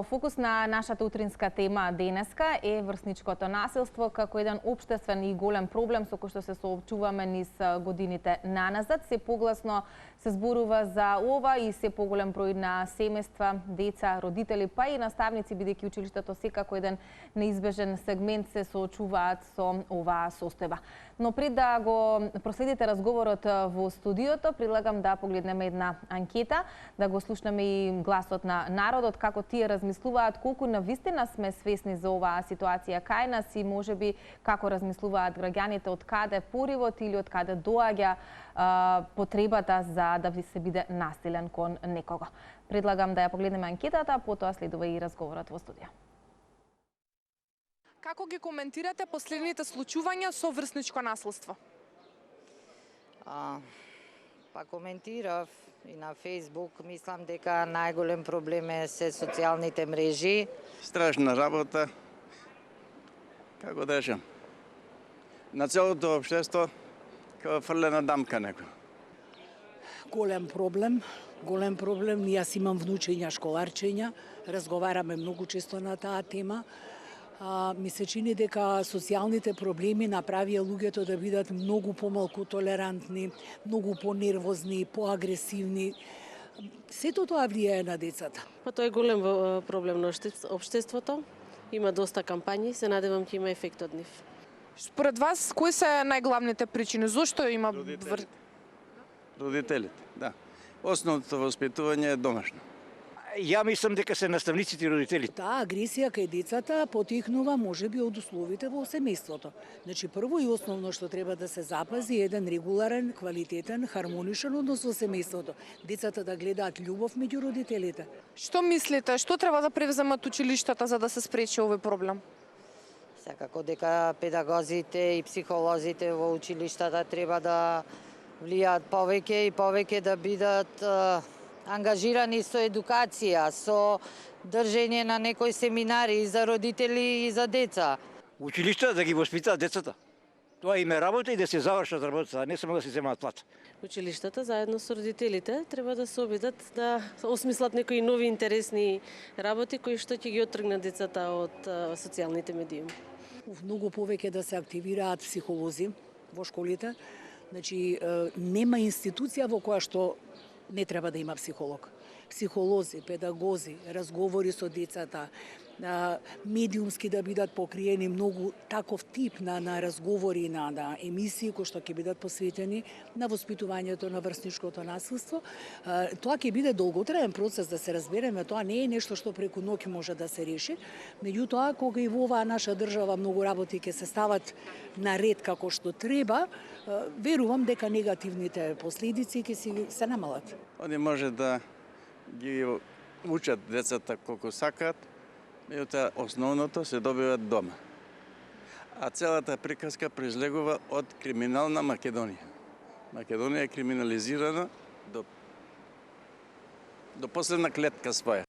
Во фокус на нашата утринска тема денеска е врсничкото насилство како еден општествен и голем проблем со кој што се соочуваме низ годините наназад. Се погласно се зборува за ова и се поголем број на семејства, деца, родители, па и наставници, бидејќи училиштето секако еден неизбежен сегмент се соочуваат со оваа состојба. Но пред да го проследите разговорот во студиото, предлагам да погледнеме една анкета, да го слушнеме и гласот на народот, како тие размислуваат, колку навистина сме свесни за оваа ситуација кај нас и можеби како размислуваат граѓаните, од каде поривот или од каде доаѓа потребата за да ви се биде насилен кон некого. Предлагам да ја погледнеме анкетата, потоа следува и разговорот во студио. Како ги коментирате последните случувања со врсничко насилство? Па коментирав и на Facebook, мислам дека најголем проблем е се социјалните мрежи. Страшна работа, како да речем, на целото општество како фрлена дамка некој. Голем проблем. Јас имам внучиња, школарчиња, разговараме многу често на таа тема. Ми се чини дека социјалните проблеми направија луѓето да бидат многу помалку толерантни, многу понервозни, поагресивни. Сето тоа влијае на децата. Па тоа е голем проблем на општеството. Има доста кампањи, се надевам ќе има ефект од нив. Според вас, кои се најглавните причини? Зошто има Родителите, да. Основното воспитување е домашно. Ја мислам дека се наставниците и родителите. Таа агресија кај децата потикнува можеби од условите во семејството. Значи прво и основно што треба да се запази е еден регуларен, квалитетен, хармоничен однос во семејството. Децата да гледаат љубов меѓу родителите. Што мислите, што треба да превземат училиштата за да се спречи овој проблем? Секако дека педагозите и психолозите во училиштата треба да влијаат повеќе и повеќе да бидат ангажирани со едукација, со држење на некои семинари за родители и за деца. Училишта да ги воспитаат децата. Тоа им е работа и да се завршат работата, а не само да се земаат плата. Училиштата заедно со родителите треба да се обидат да осмислат некои нови интересни работи кои што ќе ги оттргнат децата од социјалните медиуми. Многу повеќе да се активираат психолози во школите. Значи нема институција во која што не треба да има психолог. Психолози, педагози, разговори со децата, медиумски да бидат покриени многу таков тип на разговори, на емисии кои што ќе бидат посветени на воспитувањето на врсничкото насилство. Тоа ќе биде долготраен процес, да се разбереме, тоа не е нешто што преку ноќ може да се реши. Меѓутоа, кога и во оваа наша држава многу работи ќе се стават на ред како што треба, верувам дека негативните последици ќе се намалат. Они може да ги учат децата колку сакаат, меѓутоа основното се добива дома. А целата приказка произлегува од криминална Македонија. Македонија е криминализирана до последна клетка своја.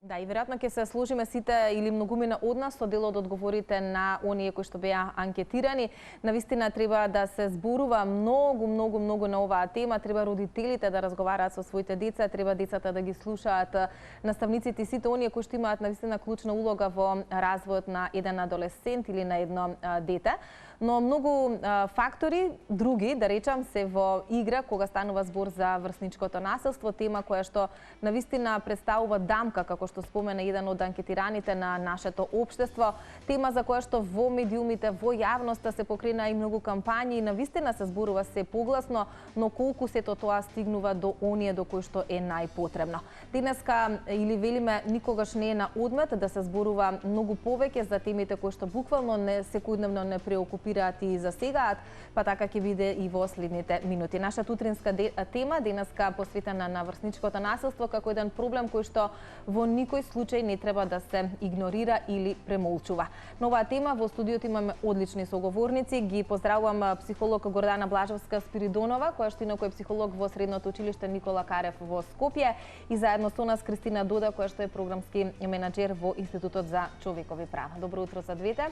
Да, и веројатно ќе се сложиме сите или многумина од нас со дел од одговорите на оние кои што беа анкетирани. Навистина треба да се зборува многу на оваа тема, треба родителите да разговараат со своите деца, треба децата да ги слушаат наставниците и сите оние кои што имаат навистина клучна улога во развојот на еден адолесцент или на едно дете. Но многу фактори, други, да речам, се во игра кога станува збор за врсничкото насилство, тема која што навистина представува дамка, како што спомена еден од анкетираните на нашето општество, тема за која што во медиумите, во јавноста се покрена и многу кампањи и навистина се зборува се погласно, но колку сето тоа стигнува до оние до кои што е најпотребно. Денеска, или велиме, никогаш не е на одмет да се зборува многу повеќе за темите кои што буквално секојдневно не преокупираат и засегаат, па така ќе биде и во следните минути. Нашата утринска тема денеска посветена на врсничкото насилство како еден проблем кој што во никој случај не треба да се игнорира или премолчува. На оваа тема во студиото имаме одлични соговорници. Ги поздравувам психолог Гордана Блажевска-Спиридонова, која што инаку е психолог во Средното училиште Никола Карев во Скопје, и заедно со нас Кристина Дода, која што е програмски менаџер во Институтот за човекови права. Добро утро за двете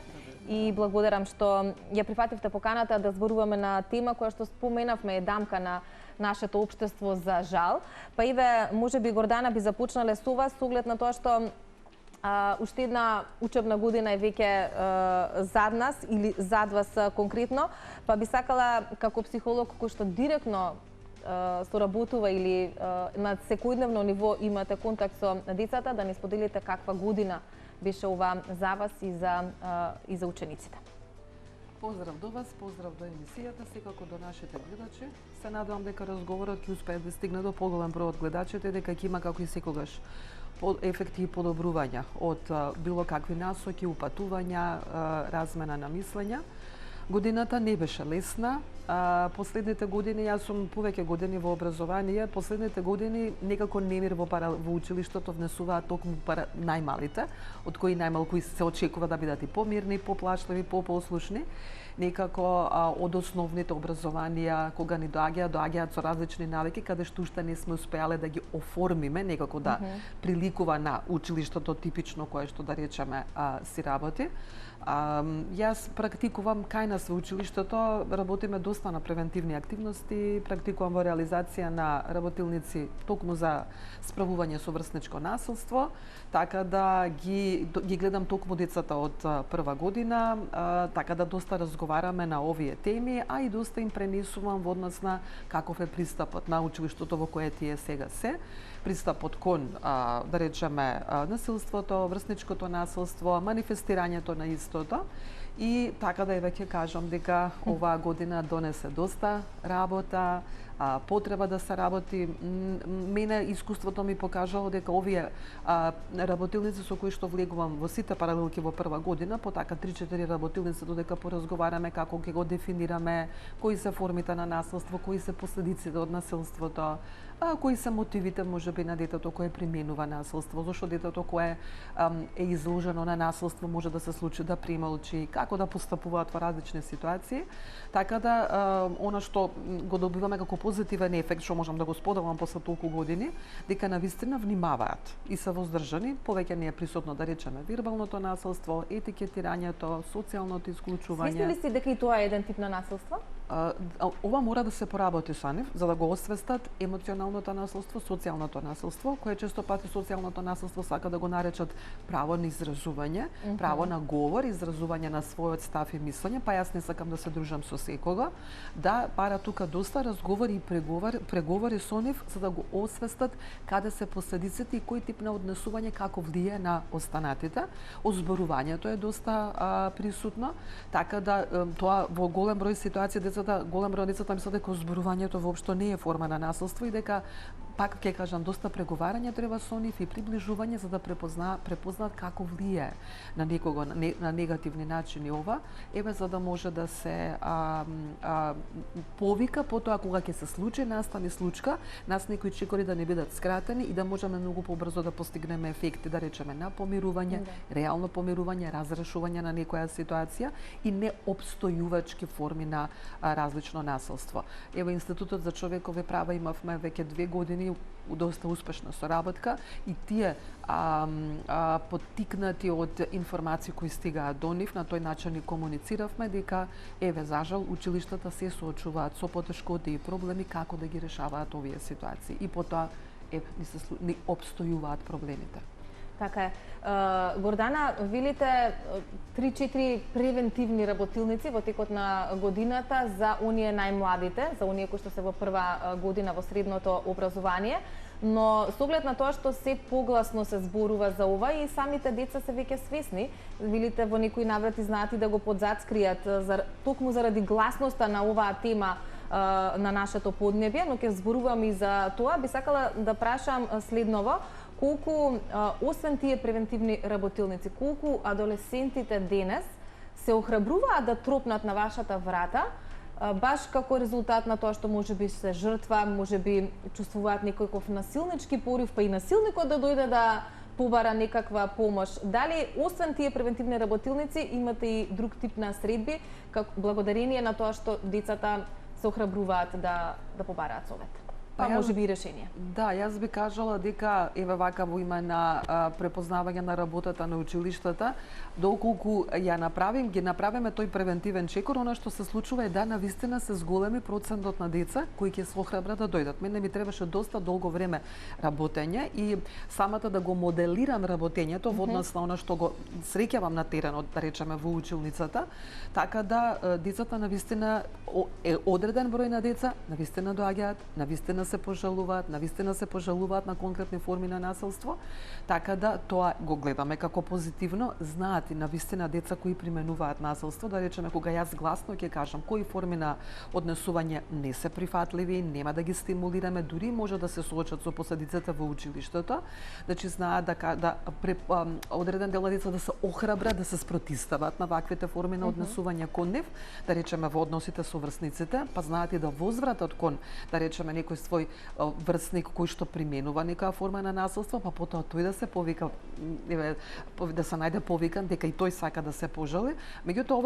и благодарам што ја прифативте поканата да зборуваме на тема која што споменавме, е дамка на нашето општество за жал. Па еве, можеби Гордана би започнале со вас, со оглед на тоа што уште една учебна година е веќе зад нас или зад вас конкретно, па би сакала како психолог кој што директно соработува или на секојдневно ниво имате контакт со децата, да ни споделите каква година беше ова за вас и за учениците. Поздрав до вас, поздрав до емисијата, секако до нашите гледачи. Се надевам дека разговорот ќе успее да стигне до поголем број од гледачите, дека ќе има како и секогаш ефекти и подобрувања од било какви насоки, упатувања, размена на мислења. Годината не беше лесна. Последните години, јас сум повеќе години во образование, последните години некако немир во училиштето внесуваат токму најмалите, од кои најмалку се очекува да бидат и помирни, поплашливи, попослушни. Некако од основните образованија, кога ни доаѓаат со различни навики, каде што уште не сме успеале да ги оформиме, некако да приликува на училиштето типично кое што да речеме си работи. Јас практикувам кај нас во училиштето, работиме доста на превентивни активности, практикувам во реализација на работилници токму за справување со врсничко насилство, така да ги гледам токму децата од прва година, така да доста разговараме на овие теми, а и доста им пренесувам во однос на каков е пристапот на училиштето во кое тие сега се. Пристапот кон, да речеме, насилството, врсничкото насилство, манифестирањето на истото. И така да веќе кажам дека оваа година донесе доста работа, потреба да се работи. Мене искуството ми покажало дека овие работилници со кои што влегувам во сите паралелки во прва година, потака 3-4 работилници додека поразговараме како ќе го дефинираме, кои се формите на насилство, кои се последиците од насилството, кои се мотивите можеби на детето кое применува насилство, зашто детето кое е изложено на насилство може да се случи да премолчи, како да постапуваат во различни ситуации. Така да она што го добиваме како позитивен ефект, што можам да го споделам после толку години, дека навистина внимаваат и се воздржани, повеќе не е присутно да речеме вербалното насилство, етикетирањето, социјалното исклучување. Свесни ли си дека и тоа е еден тип на насилство? Ова мора да се поработи со нив, за да го освестат емоционалното насилство, социјалното насилство, кое често пати социјалното насилство сака да го наречат право на изразување, право на говор, изразување на својот став и мислење, па јас не сакам да се дружам со секого, да пара тука доста разговори и преговори со нив, за да го освестат каде се последиците и кој тип на однесување како влие на останатите. Озборувањето е доста присутно, така да тоа во голем број ситуации голем број децата мислат дека озборувањето воопшто не е форма на насилство и дека пак ќе кажам доста преговарање треба со нив и приближување за да препознаат како влие на некого на негативни начини ова, еве за да може да се повика потоа кога ќе се случи, настани случка, нас некои чекори да не бидат скратени и да можеме многу побрзо да постигнеме ефекти, да речеме на помирување, реално помирување, разрешување на некоја ситуација и неопстојувачки форми на различно насилство. Ево Институтот за човекови права имавме веќе 2 години доста успешна соработка и тие поттикнати од информации кои стигаат до нив, на тој начин ни комунициравме дека еве зажал училиштата се соочуваат со потешкоти и проблеми како да ги решаваат овие ситуации и потоа ни опстојуваат проблемите. Така е. Гордана, велите 3-4 превентивни работилници во текот на годината за оние најмладите, за оние кои што се во прва година во средното образование, но со оглед на тоа што се погласно се зборува за ова и самите деца се веќе свесни, велите во некои наврати знаат и да го подзацкријат токму заради гласноста на оваа тема на нашето поднебје, но ќе зборувам и за тоа. Би сакала да прашам следново, колку, освен тие превентивни работилници, колку адолесцентите денес се охрабруваат да тропнат на вашата врата, баш како резултат на тоа што можеби се жртва, можеби чувствуваат некој насилнички порив, па и насилникот да дојде да побара некаква помош. Дали, освен тие превентивни работилници, имате и друг тип на средби, благодарение на тоа што децата се охрабруваат да побараат совет? па може би и решение. Да, јас би кажала дека еве вака во име на препознавање на работата на училиштата, доколку ги направиме тој превентивен чекор, она што се случува е да навистина се зголеми процентот на деца кои ќе се охрабрат да дојдат. Мене ми требаше доста долго време работење и самата да го моделирам работењето во однос на она што го среќавам на теренот, да речеме во училницата, така да децата навистина е одреден број на деца навистина доаѓаат, навистина се пожалуваат, навистина се пожалуваат на конкретни форми на насилство, така да тоа го гледаме како позитивно. Знаат и навистина деца кои применуваат насилство, да речеме кога јас гласно ќе кажам кои форми на однесување не се прифатливи, нема да ги стимулираме, дури може да се соочат со последиците во училиштето, значи знаат да одреден дел деца да се охрабрат да се спротистават на ваквите форми на однесување кон нив, да речеме во односите со врсниците, па знаат и да возвратат кон, да речеме, некој свој врсник кој што применува некоја форма на насилство, па потоа тој да се повика, да се најде повикан дека и тој сака да се пожали. Меѓутоа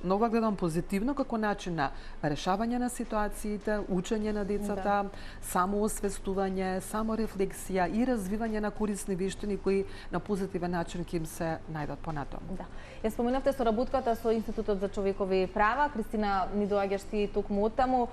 ова гледам позитивно како начин на решавање на ситуациите, учење на децата, самоосвестување, саморефлексија и развивање на корисни вештини кои на позитивен начин ќе им се најдат понатаму. Да. Ја споменавте соработката со Институтот за човекови права. Кристина, ни доаѓаш ти токму оттаму.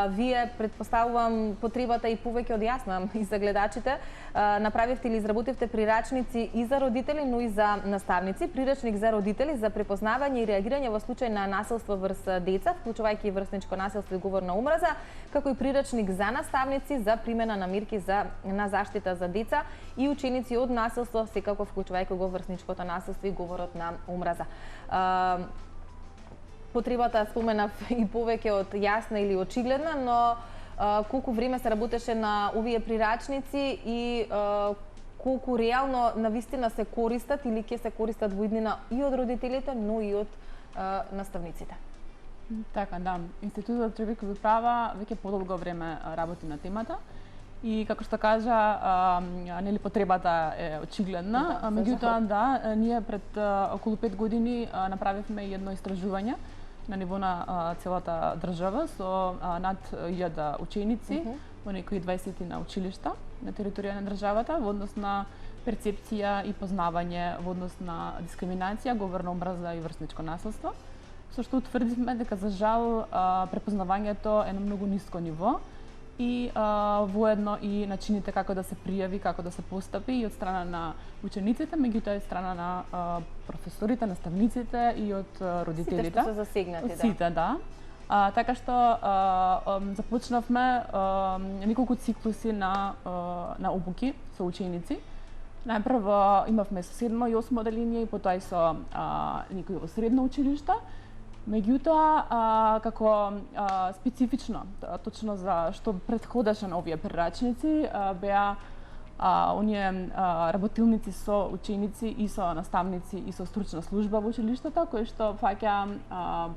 Вие, предпоставувам, потребата и повеќе од јасна и за гледачите, направивте или изработивте прирачници и за родители, но и за наставници. Прирачник за родители за препознавање и реагирање во случај на насилство врз деца, вклучувајќи и врсничко насилство и говор на омраза, како и прирачник за наставници за примена на мерки на заштита за деца и ученици од насилство, секако вклучувајќи го врсничкото насилство и говорот на омраза. Потребата, споменав, и повеќе од јасна или очигледна, но колку време се работеше на овие прирачници и колку реално навистина се користат или ќе се користат во иднина и од родителите, но и од наставниците? Така, да. Институтот за човекови права веќе подолго време работи на темата и како што кажа, нели потребата е очигледна, меѓутоа да, ние пред околу 5 години направивме едно истражување на ниво на целата држава со над 1000 ученици во некои 20 на училишта на територија на државата во однос на перцепција и познавање во однос на дискриминација, говор на омраза и врсничко насилство. Со што утврдивме дека за жал препознавањето е на многу ниско ниво и воедно и начините како да се пријави, како да се постапи и од страна на учениците, меѓутоа и од страна на професорите, наставниците и од родителите. Сите што се засегнати, да. Сите, да. Така што започнавме неколку циклуси на обуки со ученици. Најпрво имавме со 7 и 8 оделение и потоа и со некои во средно училиште. Меѓутоа, како специфично, точно за што претходеше на овие прирачници, беа оние работилници со ученици и со наставници и со стручна служба во училиштата, кои што фаќа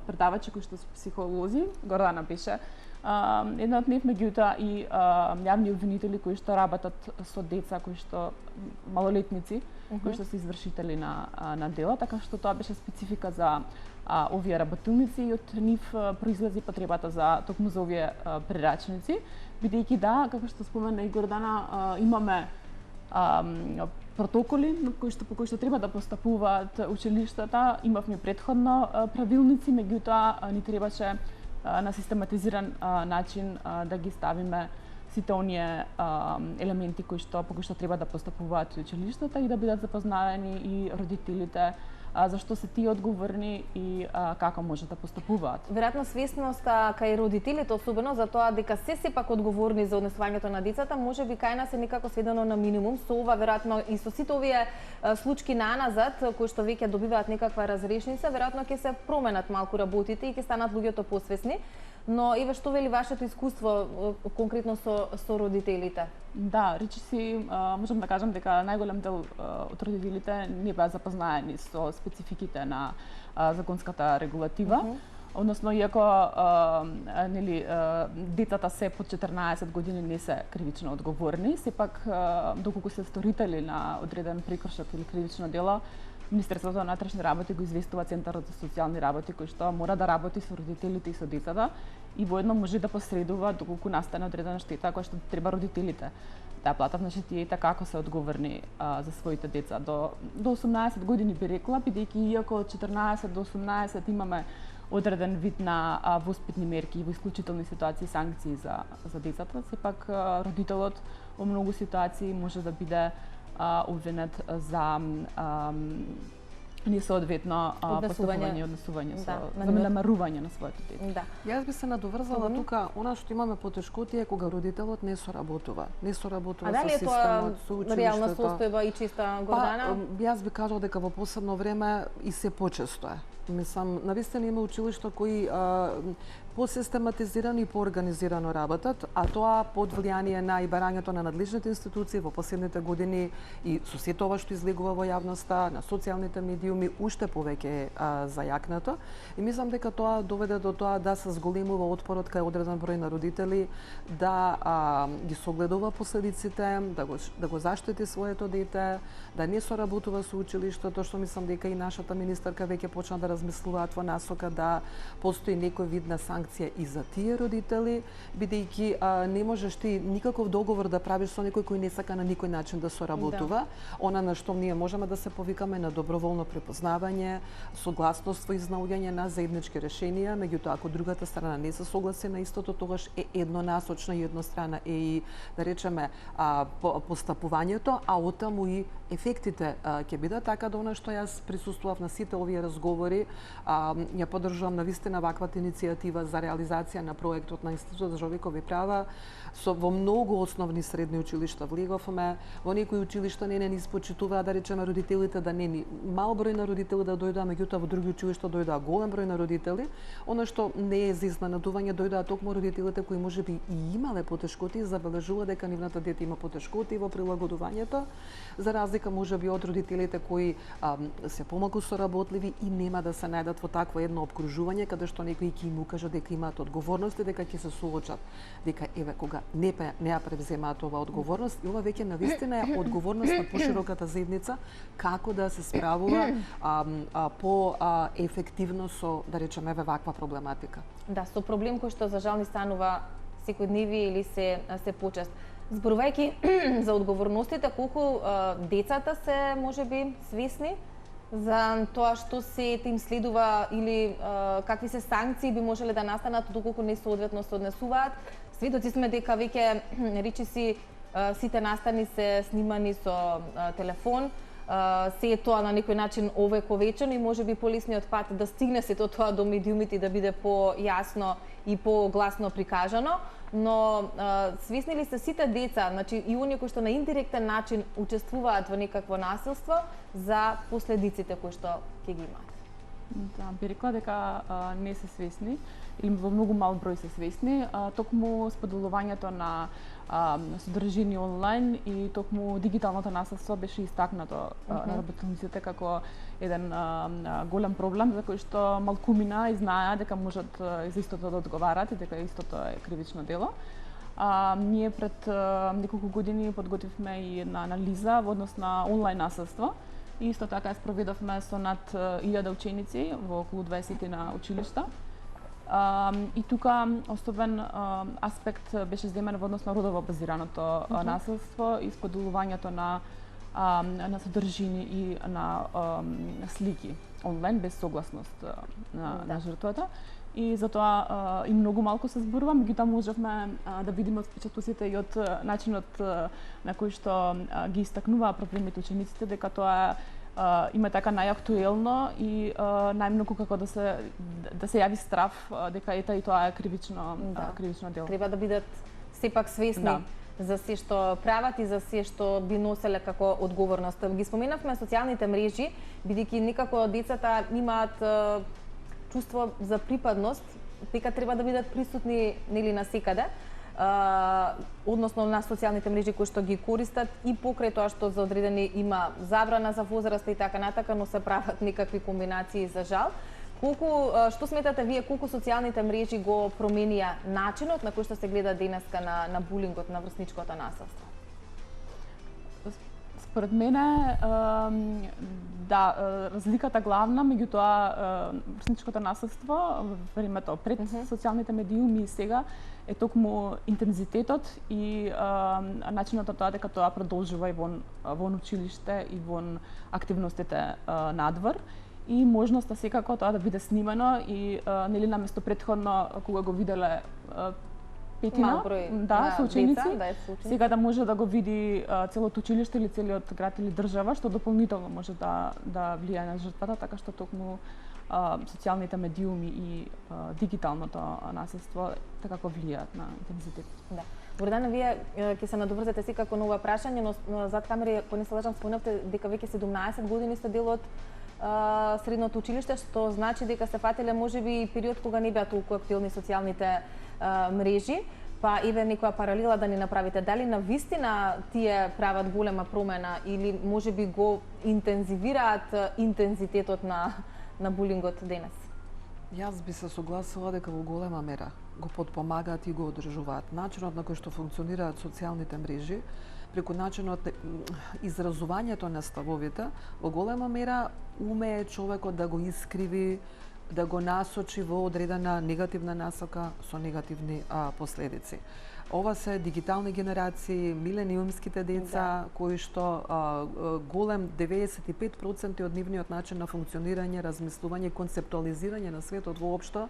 предавачи кои што се психолози, Гордана беше една од нив, меѓутоа и јавни обвинители кои што работат со деца, кои што малолетници, кои што се извршители на дела, така што тоа беше специфика за овие работилници и од нив произлези потребата за токму за овие прирачници, бидејќи да, како што спомена и Гордана, имаме протоколи по кои што треба да постапуваат училиштата, имавме претходно правилници, меѓутоа ни требаше на систематизиран начин да ги ставиме сите оние елементи по кои што треба да постапуваат училиштата и да бидат запознавани и родителите зашто се тие одговорни и како може да постапуваат. Веројатно свесноста кај родителите, особено за тоа дека се сепак одговорни за однесувањето на децата, може би кај нас е некако сведено на минимум. Со ова веројатно и со сите овие случаи наназад кои што веќе добиваат некаква разрешница, веројатно ќе се променат малку работите и ќе станат луѓето посвесни. Но еве што вели вашето искуство конкретно со родителите? Да, речиси можам да кажам дека најголем дел од родителите не беа запознаени со спецификите на законската регулатива. Односно, иако нели децата се под 14 години не се кривично одговорни, сепак доколку се сторители на одреден прекршок или кривично дело, Министерството на внатрешни работи го известува Центарот за социјални работи кој што мора да работи со родителите и со децата и воедно може да посредува доколку настане одредена штета која што треба родителите да платат, значи тие и така ако се одговорни за своите деца до 18 години би рекла, бидејќи иако од 14 до 18 имаме одреден вид на воспитни мерки и во исклучителни ситуации санкции за децата, сепак родителот во многу ситуации може да биде обвинет за несоодветно постапување и однесување за намерување на своето дете. Да. Јас би се надоврзала тука, она што имаме потешкоти е кога родителот не соработува. Не соработува со системот, со училиштето. Реална состојба и чиста, Гордана? Јас би кажала дека во посебно време и се почесто е. Мислам, навистина има училишта кои посистематизирано и поорганизирано работат, а тоа под влијание на и барањето на надлежните институции во последните години и со сето ова што излегува во јавноста, на социјалните медиуми, уште повеќе зајакнато. И мислам дека тоа доведе до тоа да се зголемува отпорот кај одреден број на родители, да ги согледува последиците, да го заштити своето дете, да не соработува со училиштето, што мислам дека и нашата министерка веќе почна да размислуваат во насока да постои некој вид на санкција и за тие родители, бидејќи не можеш ти никаков договор да правиш со некој кој не сака на никој начин да соработува. Да. Она на што ние можеме да се повикаме на доброволно препознавање, согласност во изнаоѓање на заеднички решенија, меѓутоа ако другата страна не се согласи на истото, тогаш е еднонасочна и еднострана е и да речеме постапувањето, а оттаму и ефектите ќе бидат, така да она што јас присуствував на сите овие разговори, ја поддржувам навистина ваквата иницијатива за реализација на проектот на Институтот за човекови права. Во многу основни средни училишта влеговме, во некои училишта не испочитуваа, да речеме, родителите да не мал број на родители да дојдоа, меѓутоа во други училишта дојдоа голем број на родители. Она што не е за изненадување, дојдоа токму родителите кои можеби и имале потешкоти и забележува дека нивната дете има потешкоти во прилагодувањето, за разлика можеби од родителите кои се помалку соработливи и нема да се најдат во такво едно обкружување каде што некој ќе им укаже дека имаат одговорност и дека ќе се соочат, дека еве кога не ја превземаат оваа одговорност и ова веќе навистина е одговорност на пошироката заедница како да се справува по-ефективно со, да речеме, ваква проблематика. Да, со проблем кој што за жал ни станува секојдневни или се почест. Зборувајќи за одговорностите, колку децата се можеби свесни за тоа што се им следува или какви се санкции би можеле да настанат доколку не соодветно се однесуваат. Сведоци сме дека веќе речиси сите настани се снимани со телефон, се е тоа на некој начин овековечено и можеби полесниот пат да стигне сето тоа до медиумите и да биде појасно и погласно прикажано, но свесни ли се сите деца, значи и оние кои што на индиректен начин учествуваат во некакво насилство за последиците кои што ќе ги имаат? Да, би рекла дека не се свесни, или во многу мал број се свесни, токму споделувањето на содржини онлайн и токму дигиталното насилство беше истакнато на работниците како еден голем проблем за кој што малкумина и знаеа дека можат за истото да одговарат и дека истото е кривично дело. Ние пред неколку години подготвивме и една анализа во однос на онлайн насилство. И исто така спроведовме со над 1000 ученици во околу 20 на училишта. И тука особен аспект беше земен во однос на родово базираното насилство и споделувањето на содржини и на слики онлайн без согласност на жртвата. И затоа и многу малку се зборува, меѓутоа можевме да видиме од впечатоците и од начинот на кој што ги истакнуваа проблемите учениците, дека тоа има така најактуелно и најмногу како да се јави страв дека ета и тоа е кривично дело. Треба да бидат сепак свесни за се што прават и за се што би носеле како одговорност. Ги споменавме социјалните мрежи, бидејќи некако децата имаат чувство за припадност, дека треба да бидат присутни нели насекаде, односно на социјалните мрежи кои што ги користат и покрај тоа што за одредени има забрана за возраста и така натака, но се прават некакви комбинации за жал. Што сметате вие, колку социјалните мрежи го променија начинот на кој што се гледа денеска на булингот, на врсничкото насилство? според мене да, разликата главна меѓу тоа врсничкото наследство во времето пред социјалните медиуми и сега е токму интензитетот и начинот на тоа дека тоа продолжува и вон училиште и вон активностите надвор и можноста секако тоа да биде снимано и нели наместо претходно кога го виделе петина, да, соученици, сега да може да го види целото училиште или целиот град или држава, што дополнително може да влијае на жртвата, така што токму социјалните медиуми и дигиталното наследство такако влијаат на интензитет. Да. Гордана, вие ќе се надоврзете секако на ова прашање, но зад камери, ако не се лажам, спомнавте дека веќе 17 години сте дел од средното училиште, што значи дека се фатиле можеби и период кога не беа толку актуелни социјалните мрежи, па еве некоја паралела да ни направите. Дали на вистина тие прават голема промена или можеби го интензивираат интензитетот на булингот денес? Јас би се согласила дека во голема мера го потпомагаат и го одржуваат. Начинот на кој што функционираат социјалните мрежи, преку начинот изразувањето на ставовите, во голема мера умее човекот да го искриви, да го насочи во одредена негативна насока со негативни последици. Ова се дигитални генерации, милениумските деца, кои што голем 95% од нивниот начин на функционирање, размислување, концептуализирање на светот воопшто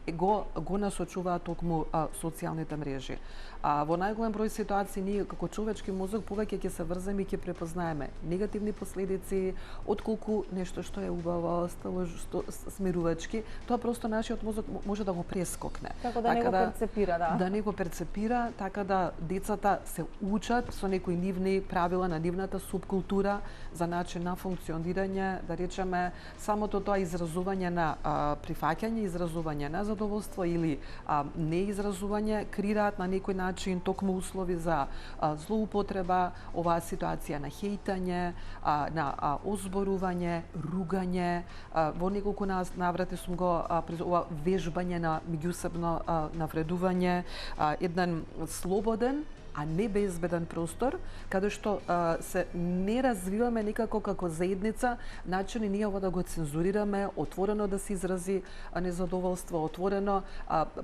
го насочуваат токму социјалните мрежи. Во најголем број ситуации ние како човечки мозок повеќе ќе се врземе и ќе препознаеме негативни последици отколку нешто што е убаво, што смирувачки, тоа просто нашиот мозок може да го прескокне. Како да не го перцепира, да. Да не го перцепира, така да децата се учат со некои нивни правила на нивната субкултура за начин на функционирање, да речеме самото тоа изразување на прифаќање, изразување на задоволство или неизразување креираат на некој начин токму услови за злоупотреба, оваа ситуација на хејтање, на озборување, ругање, во неколку наврати сум го ова вежбање на меѓусебно навредување, еден слободен, а не безбеден простор, каде што се не развиваме некако како заедница, начини ние ова да го цензурираме, отворено да се изрази незадоволство, отворено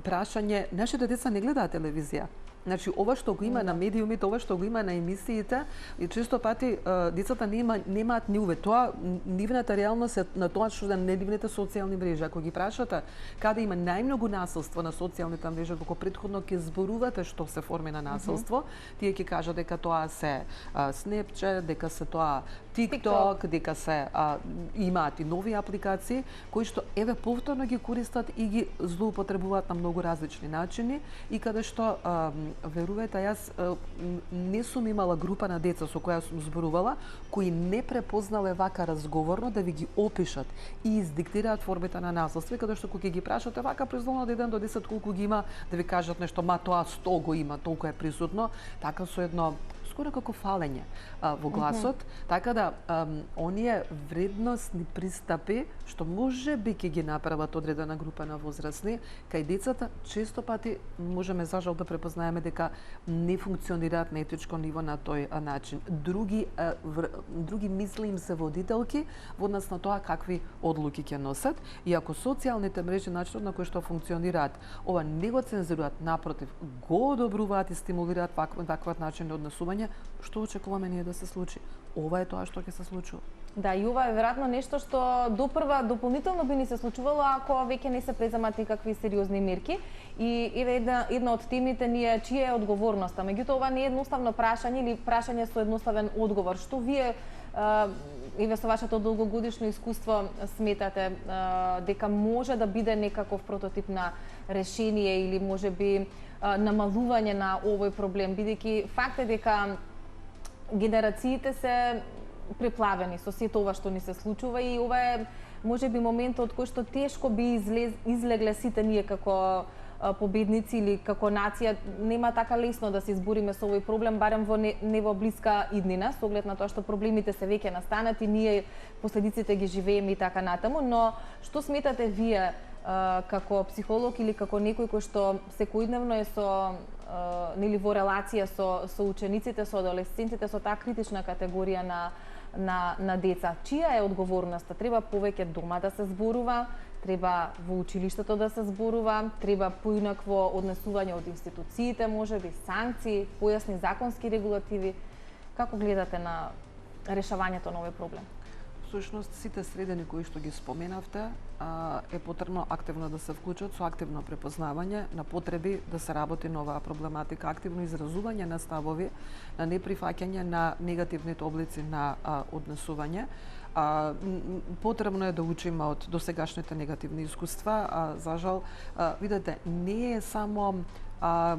прашање. Нашите деца не гледаат телевизија. Значи, ова што го има на медиумите, ова што го има на емисиите, и често пати децата немаат ни увид. Тоа, нивната реалност е на тоа што на нивните социјални мрежи. Ако ги прашате каде има најмногу насилство на социјалните мрежи, како претходно ќе зборувате што се форми на насилство, тие ќе кажат дека тоа се Snapchat, дека се тоа TikTok, дека се имаат и нови апликации кои што еве повторно ги користат и ги злоупотребуваат на многу различни начини и каде што верувајте, јас не сум имала група на деца со која сум зборувала кои не препознале вака разговорно да ви ги опишат и издиктираат формите на насилство, каде што кога ги прашате вака произволно од 1 до 10 колку ги има, да ви кажат нешто, ма тоа 100 го има, толку е присутно, така со едно скоро како фалење во гласот, така да оние вредностни пристапи што може би ќе ги направат одредена група на возрастни, кај децата често пати можеме за жал да препознаеме дека не функционираат на етичко ниво на тој начин. Други мисли им се водителки во однос на тоа какви одлуки ќе носат, и ако социјалните мрежи начинот на кој што функционираат, ова не го цензуруваат, напротив, го одобруваат и стимулираат вакват начин на однесување, што очекуваме ние да се случи? Ова е тоа што ќе се случува. Да, и ова е веројатно нешто што допрва дополнително би ни се случувало ако веќе не се преземат никакви сериозни мерки. И еве една од темите ни е чија е одговорноста. Меѓутоа ова не е едноставно прашање или прашање со едноставен одговор. Што вие еве со вашето долгогодишно искуство сметате дека може да биде некаков прототип на решение или можеби намалување на овој проблем, бидејќи факт е дека генерациите се преплавени со сето ова што ни се случува и ова е можеби моментот кој што тешко би излегле сите ние како победници или како нација. Нема така лесно да се избориме со овој проблем, барем во не во блиска иднина, со оглед на тоа што проблемите се веќе настанат и ние последиците ги живееме и така натаму, но што сметате вие како психолог или како некој кој што секојдневно е со нели во релација со учениците, со адолесцентите, со таа критична категорија на деца. Чија е одговорноста? Треба повеќе дома да се зборува, треба во училиштето да се зборува, треба поинакво однесување од институциите, можеби санкции, појасни законски регулативи. Како гледате на решавањето на овој проблем? Всушност, сите средини кои што ги споменавте, е потребно активно да се вклучат со активно препознавање на потреби да се работи на оваа проблематика, активно изразување на ставови, на неприфаќање на негативните облици на однесување. Потребно е да учиме од досегашните негативни искуства. За жал, видете, не е само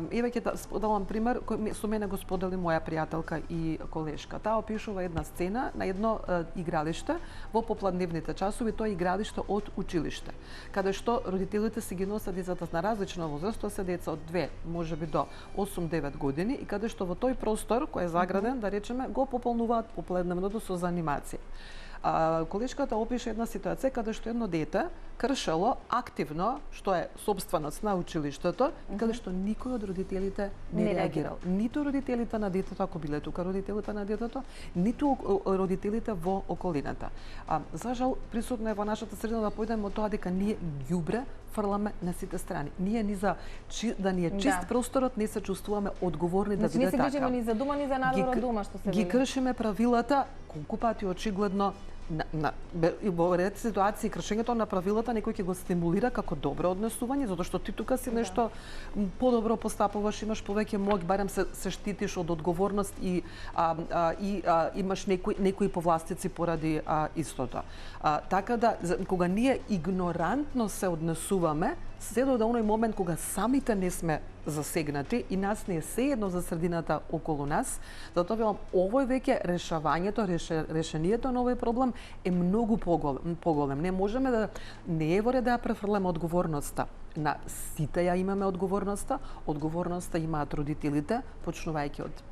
еве ќе споделам пример кој со мене го сподели моја пријателка и колешка. Таа опишува една сцена на едно игралиште во попладневните часови, тоа игралиште од училиште, каде што родителите си ги носат децата на различна возраст, тоа се деца од 2, можеби до 8-9 години, и каде што во тој простор кој е заграден, да речеме, го пополнуваат попладневното со занимација. Колешката опише една ситуација каде што едно дете кршело активно, што е собственост на училиштето, каде што никој од родителите не реагирал. Ниту родителите на детето, ако биле тука родителите на детето, ниту родителите во околината. За жал, присутно е во нашата средина да појдеме од тоа дека ние ѓубре фрламе на сите страни. Ние ни за да ни е чист просторот, не се чувствуваме одговорни да биде така. Не се грижиме ни за дома, ни за надвор од дома, што се ги кршиме правилата, колку пати очигледно во ред ситуации кршењето на правилата некој ќе го стимулира како добро однесување, затоа што ти тука си нешто подобро постапуваш, имаш повеќе моќ, барем се штитиш од одговорност и имаш некои повластици поради истото. Така да, кога ние игнорантно се однесуваме, се до оној момент кога самите не сме засегнати и нас не е сеедно за средината околу нас, затоа велам, овој веќе решавањето, решението на овој проблем е многу поголем. Не можеме да, не е во ред да ја префрлеме одговорноста. На сите ја имаме одговорноста имаат родителите, почнувајќи од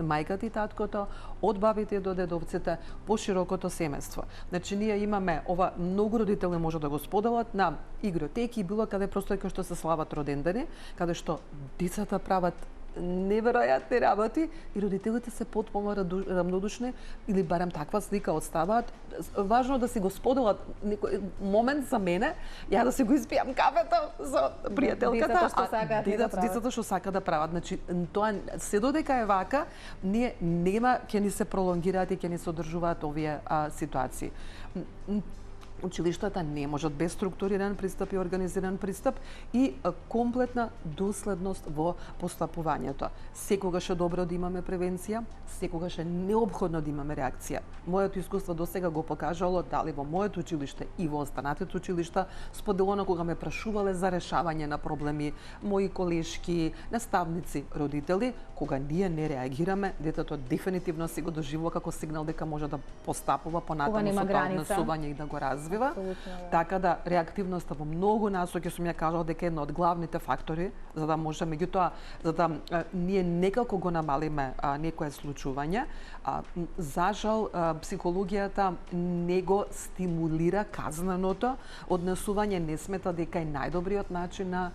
мајката и таткото, од бабите до дедовците, по широкото семејство. Значи, ние имаме, ова многу родители може да го споделат, на игротеки и било каде простори кај што се слават родендани, каде што децата прават неверојатни работи и родителите се потполно рамнодушни или барем таква слика оставаат. Важно да си го споделат некој момент за мене, ја да си го испијам кафето со пријателката, децата што сака да прават. Значи, тоа се додека е вака, ние нема ќе ни се пролонгираат и ќе ни се одржуваат овие ситуации. Училиштата не можат без структуриран пристап и организиран пристап и комплетна доследност во постапувањето. Секогаш е добро да имаме превенција, секогаш е неопходно да имаме реакција. Моето искуство досега го покажало, дали во моето училиште и во останатите училишта, споделено кога ме прашувале за решавање на проблеми, мои колешки, наставници, родители, кога ние не реагираме, детето дефинитивно си го доживува како сигнал дека може да постапува понатаму со тоа однесување и да го развива. Така да реактивноста во многу насоки сум ја кажал дека е една од главните фактори за да може меѓутоа за да ние некако го намалиме некое случување. За жал психологијата не го стимулира казненото однесување, не смета дека е најдобриот начин на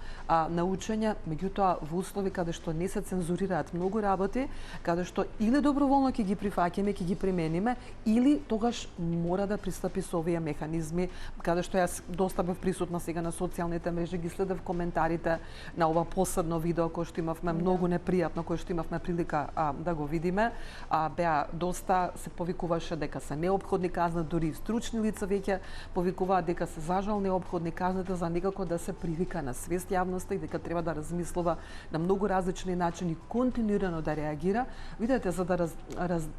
учење, меѓутоа во услови каде што не се цензурираат многу работи, каде што или доброволно ќе ги прифаќаме, ќе ги примениме, или тогаш мора да пристапи со овие механизми, каде што јас доста бев присутна сега на социјалните мрежи, ги следев коментарите на ова последно видео кој што имавме многу непријатно, кој што имавме прилика да го видиме. Беа доста се повикуваше дека се неопходни казни, дури и стручни лица веќе повикуваат дека се за жал неопходни казните за некако да се привика на свест јавноста и дека треба да размислува на многу различни начини, континуирано да реагира. Видете, за да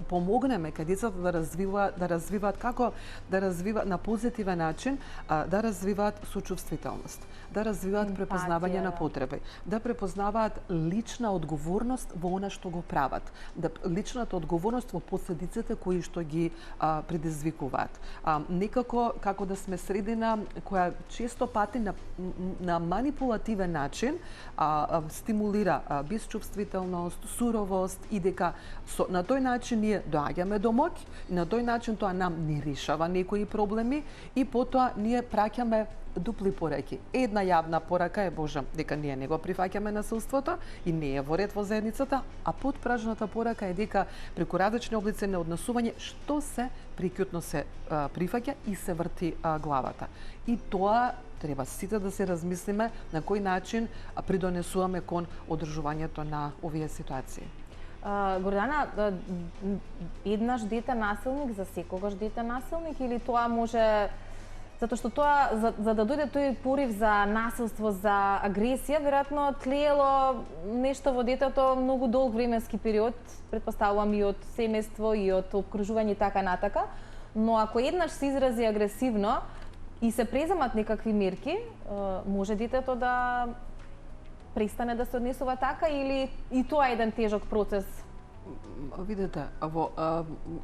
помогнеме кај децата да развиваат како да развиваат на позитивен начин, да развиваат сочувствителност, да развиваат препознавање на потреби, да препознаваат лична одговорност во она што го прават, личната одговорност во последиците кои што ги предизвикуваат. Некако како да сме средина која често пати на манипулативен начин стимулира безчувствителност, суровост и дека на тој начин ние доаѓаме до моќ и на тој начин тоа нам не решава некои проблеми И потоа ние праќаме дупли пораки. Една јавна порака е Божа, дека ние не го прифаќаме насилството и не е во ред во заедницата, а потпражната порака е дека преку различни облици на однесување што се прикјутно се прифаќа и се врти главата. И тоа треба сите да се размислиме на кој начин придонесуваме кон одржувањето на овие ситуации. Гордана, еднаш дете насилник за секогаш дете насилник или тоа може... Затоа што тоа, за да дојде тој порив за насилство, за агресија, веројатно тлеело нешто во детето многу долг временски период, претпоставувам и од семејство и од обкружување и така натака, но ако еднаш се изрази агресивно и се преземат некакви мерки, може детето да престане да се однесува така или и тоа е еден тежок процес? Видете,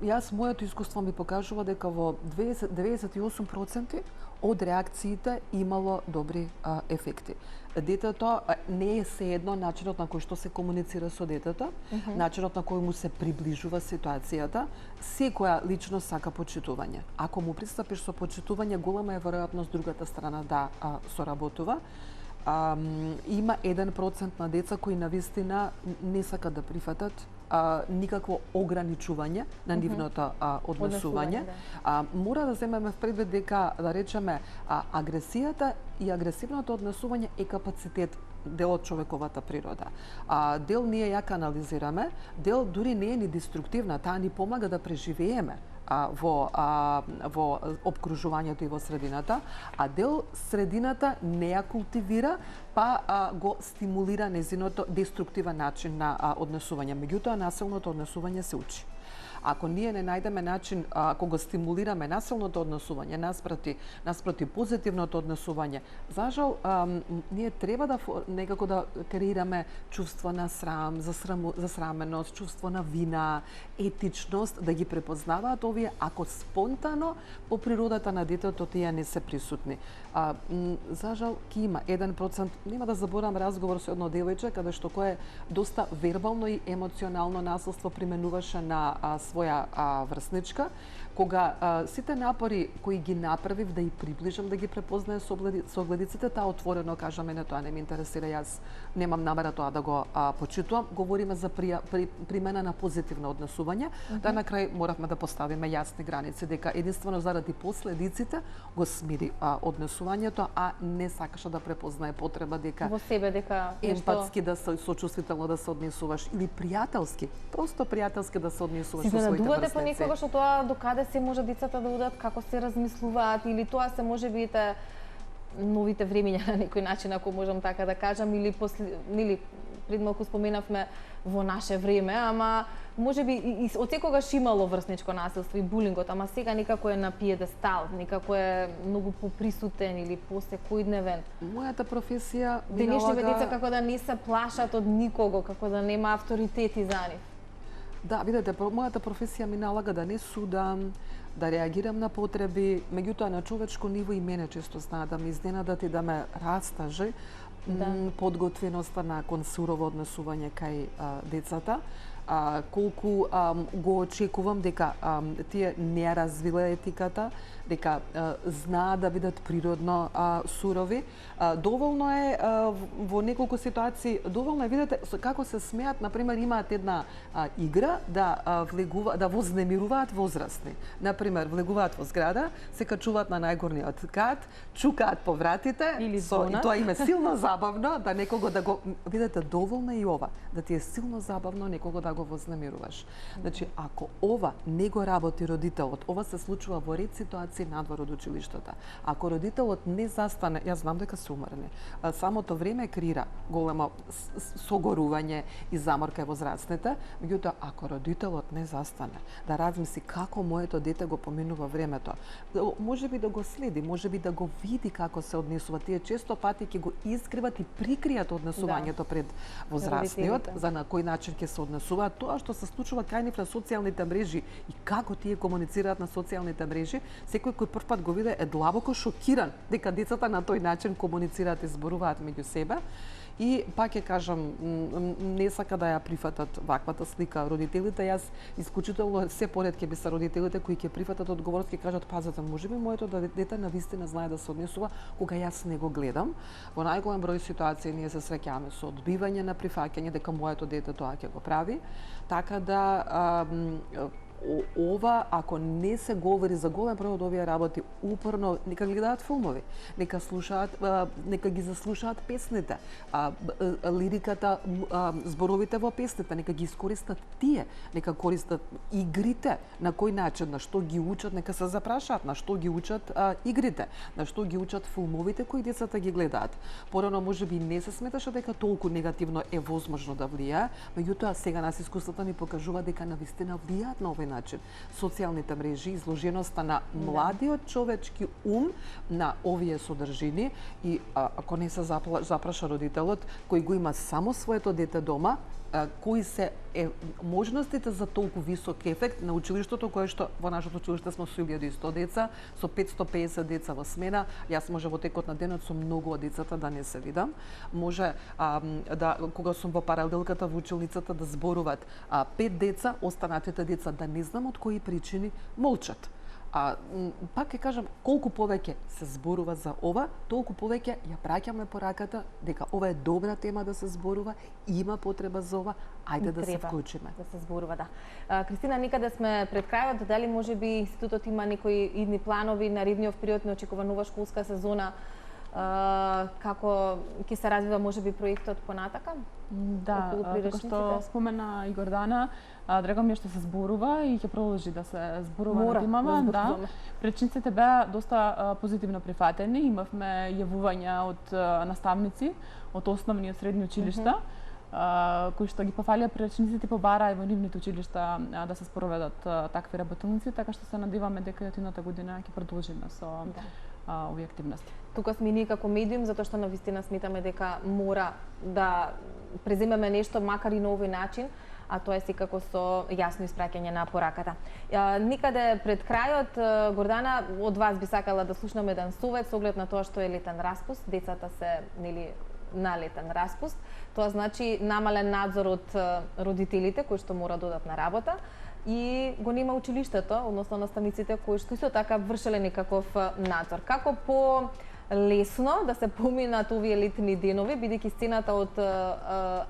јас моето искуство ми покажува дека во 98% од реакциите имало добри ефекти. Детето не е sejedno начинот на кој што се комуницира со детето, начинот на кој му се приближува ситуацијата. Секоја личност сака почитување. Ако му пристапиш со почитување, голема е веројатност другата страна да соработува. Има 1% на деца кои навистина не сакат да прифатат никакво ограничување на нивното однесување. Мора да земеме в предвид дека, да речеме, агресијата и агресивното однесување е капацитет, дел од човековата природа. Дел ние ја канализираме, дел дури не е ни деструктивна, таа ни помага да преживееме во обкружувањето и во средината, а дел средината не ја култивира, па го стимулира незиното деструктивен начин на однесување. Меѓутоа, насилното однесување се учи. Ако ние не најдеме начин, ако го стимулираме насилното однесување наспроти позитивното однесување, за жал, ние треба да некако да креираме чувство на срам, засраменост, чувство на вина, етичност, да ги препознаваат овие, ако спонтано по природата на детето тие не се присутни. За жал, ки има 1%, нема да заборам разговор со едно девојче, каде што кое доста вербално и емоционално насилство применуваше на своја врсничка, кога сите напори кои ги направив да ја приближам, да ги препознае со огледиците, таа отворено кажа: мене тоа не ме интересира, јас немам намера тоа да го почитувам. Говориме за примена на позитивно однесување, да на крај моравме да поставиме јасни граници, дека единствено заради последиците го смири однесувањето, а не сакаше да препознае потреба дека во себе дека емпатски да се сочувствително да се однесуваш или пријателски, просто пријателски да се однесуваш со своите врсници. Понекогаш од тоа докаде се може децата да одат, како се размислуваат, или тоа се може би новите времиња на некој начин, ако можам така да кажам, или пред малку споменавме во наше време, ама може би и од секогаш имало врсничко насилство и булингот, ама сега некако е на пиедестал, некако е многу поприсутен или посекојдневен. Мојата професија ми денешните налага... деца како да не се плашат од никого, како да нема авторитети за нив. Да, видете, мојата професија ми налага да не судам, да реагирам на потреби, меѓутоа на човечко ниво и мене често знаат да ме изненадат и да ме растажи подготвеноста на сурово однесување кај децата. Колку го очекувам дека тие не развиле етиката, дека знаат да бидат природно сурови. Доволно е во неколку ситуации, доволно е, видете, како се смеат, например, имаат една игра да вознемируваат возрастни. Например, влегуваат во зграда, се качуваат на најгорниот кат, чукаат по вратите, и тоа им е силно забавно, да некого да го... Видете, доволно е и ова, да ти е силно забавно некого да го вознемируваш. Значи, ако ова не го работи родителот, ова се случува во ред ситуации надвор од училиштата. Ако родителот не застане, јас знам дека се уморни, самото време креира големо согорување и заморка во возрастните, меѓутоа ако родителот не застане, да размисли како моето дете го поминува времето, можеби да го следи, можеби да го види како се однесува. Тие често пати ќе го искриват и прикријат однесувањето пред возрастниот, за на кој начин ќе се однесуваат. Тоа што се случува кај нив на социјалните мрежи и како тие комуницираат на социјалните мрежи, секој кој првпат го виде е длабоко шокиран дека децата на тој начин комуницираат и зборуваат меѓу себе. И пак ќе кажам, не сака да ја прифатат ваквата слика родителите. Јас исклучително се поретки би се родителите кои ќе прифатат одговорност, ќе кажат пазете, можеби моето дете навистина знае да се однесува кога јас не го гледам. Во најголем број ситуации ние се среќаваме со одбивање на прифаќање дека моето дете тоа ќе го прави. Така да ова, ако не се говори за голем број од овие работи, упорно нека гледаат филмови, нека слушаат, нека ги заслушаат песните, лириката, зборовите во песните, нека ги искористат тие, нека користат игрите, на кој начин, на што ги учат, нека се запрашаат, на што ги учат игрите, на што ги учат филмовите кои децата ги гледаат. Порано можеби не се сметаше дека толку негативно е возможно да влијае, меѓутоа сега нас искуството ни покажува дека навистина влијаат на овој начин. Социјалните мрежи, изложеноста на младиот човечки ум на овие содржини и ако не се запраша родителот кој го има само своето дете дома, кои се можностите за толку висок ефект на училиштето, кое што во нашето училиште сме со 1100 деца, со 550 деца во смена. Јас може во текот на денот со многу од децата да не се видам. Може да, кога сум во паралелката во училницата да зборуваат 5 деца, останатите деца да не знам од кои причини молчат. Пак ќе кажам, колку повеќе се зборува за ова, толку повеќе ја праќаме пораката дека ова е добра тема да се зборува, има потреба за ова, ајде да се вклучиме. Да се зборува, да. Кристина, никаде сме пред крајот, дали можеби институтот има некои идни планови на наредниот период на очекува нова школска сезона, како ќе се развива можеби проектот понатака? Да, како што спомена и Гордана, драго ми е што се зборува и ќе продолжи да се зборува на темава. Да, пречниците беа доста позитивно прифатени. Имавме јавувања од наставници од основни и од средни училишта, кои што ги пофалија пречниците, побараа и во нивните училишта да се спроведат такви работилници, така што се надеваме дека идната година ќе продолжиме со овие активности. Тука сме ние како медиум, затоа што навистина сметаме дека мора да преземеме нешто, макар и на овој начин, а тоа е секако со јасно испраќање на пораката. Никаде пред крајот, Гордана, од вас би сакала да слушнеме еден совет со оглед на тоа што е летен распуст, децата се на летен распуст. Тоа значи намален надзор од родителите кои што мора да одат на работа и го нема училиштето, односно наставниците кои што исто така вршеле некаков надзор. Како лесно да се поминат овие летни денови, бидејќи сцената од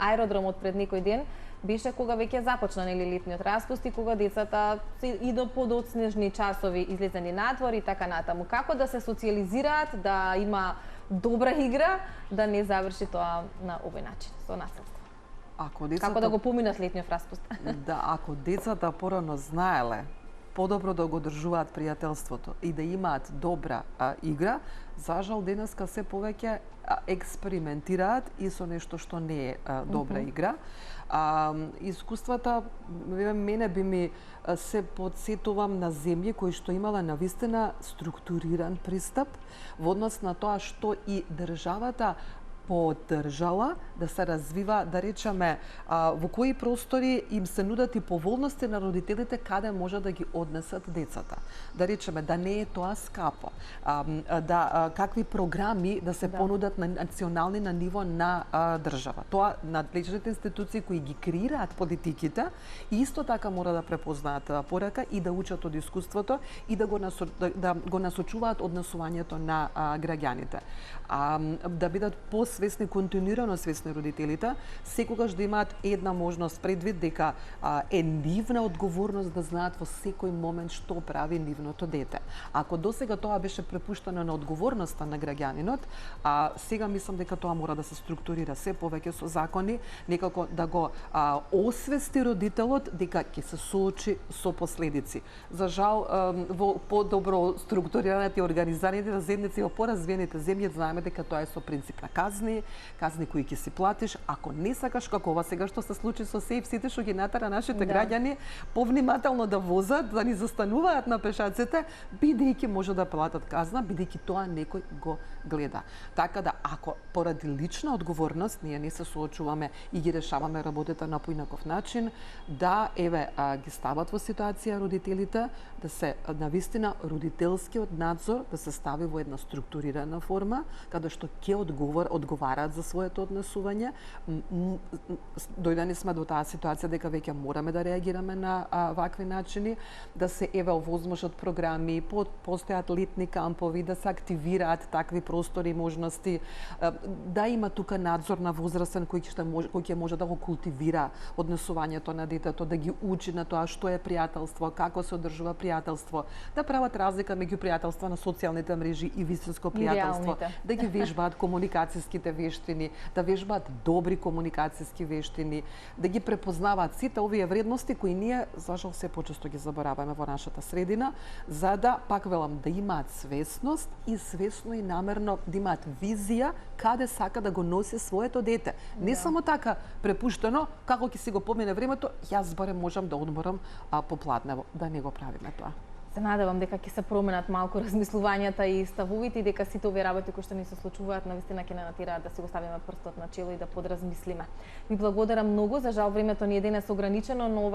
аеродромот пред некој ден беше кога веќе започна летниот распуст и кога децата и до подоцнежни часови излезени надвор и така натаму. Како да се социјализираат, да има добра игра, да не заврши тоа на овој начин, со насилство? Како да го поминат летниот распуст? Да, ако децата порано знаеле подобро да го одржуваат пријателството и да имаат добра игра, за жал денеска се повеќе експериментираат и со нешто што не е добра игра. Искуствата мене би ми се подсетувам на земји кои што имала навистина структуриран пристап во однос на тоа што и државата поддржала да се развива, да речеме, во кои простори им се нудат и поволности на родителите каде може да ги однесат децата. Да речеме, да не е тоа скапо. Какви програми да се понудат на национални на ниво на држава. Тоа надлежните институции кои ги креираат политиките и исто така мора да препознаат порака и да учат од искуството и да го насочуваат однесувањето на граѓаните. Да бидат посвесни, континуирано свесни родителите, секогаш да имаат една можност предвид дека е нивна одговорност да знаат во секој момент што прави нивното дете. Ако досега тоа беше препуштено на одговорноста на граѓанинот, сега мислам дека тоа мора да се структурира се повеќе со закони, некако да го освести родителот дека ќе се соочи со последици. За жал, во подобро структурираните и организираните заедници во поразвиените земји знаеме дека тоа е со принцип на казни кои ќе си платиш. Ако не сакаш, како ова сега што се случи со сите што ги натера нашите граѓани повнимателно да возат, да ни застануваат на пешаците, бидејќи може да платат казна, бидејќи тоа некој го гледа. Така да, ако поради лична одговорност ние не се соочуваме и ги решаваме работите на поинаков начин, да, ги стават во ситуација родителите, да се навистина родителскиот надзор да се стави во една структурирана форма, каде што ќе одговор одговараат за своето однесување. Дојдени сме до таа ситуација дека веќе мораме да реагираме на вакви начини, да се овозможат програми, постојат летни кампови, да се активираат такви простори и можности, да има тука надзор на возрастен кој ќе може да го култивира однесувањето на детето, да ги учи на тоа што е пријателство, како се одржува пријателство, да прават разлика меѓу пријателства на социјалните мрежи и вистинско пријателство, да ги вежбаат комуникацијските вештини, да вежбаат добри комуникацијски вештини, да ги препознаваат сите овие вредности кои ние, за жал, се почесто ги забораваме во нашата средина, за да, пак велам, да имаат свесност и свесно и намерно да имаат визија каде сака да го носи своето дете. Не само така препуштено, како ќе си го помине времето, јас барем можам да одморам попладне, да не го правиме тоа. Се надевам дека ќе се променат малку размислувањата и ставовите и дека сите овие работи кои што ни се случуваат навистина ќе не натираат да си го ставиме прстот на чело и да подразмислиме. Ви благодарам многу, за жал времето ни е денес ограничено, но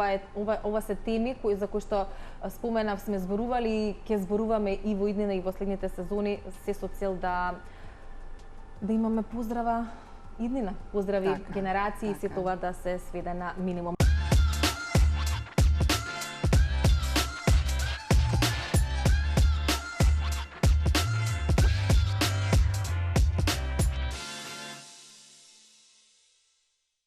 ова се теми за кои што споменав сме зборували и ќе зборуваме и во иднина и во следните сезони, се со цел да имаме поздрава иднина, поздрави генерации и се тоа да се сведе на минимум.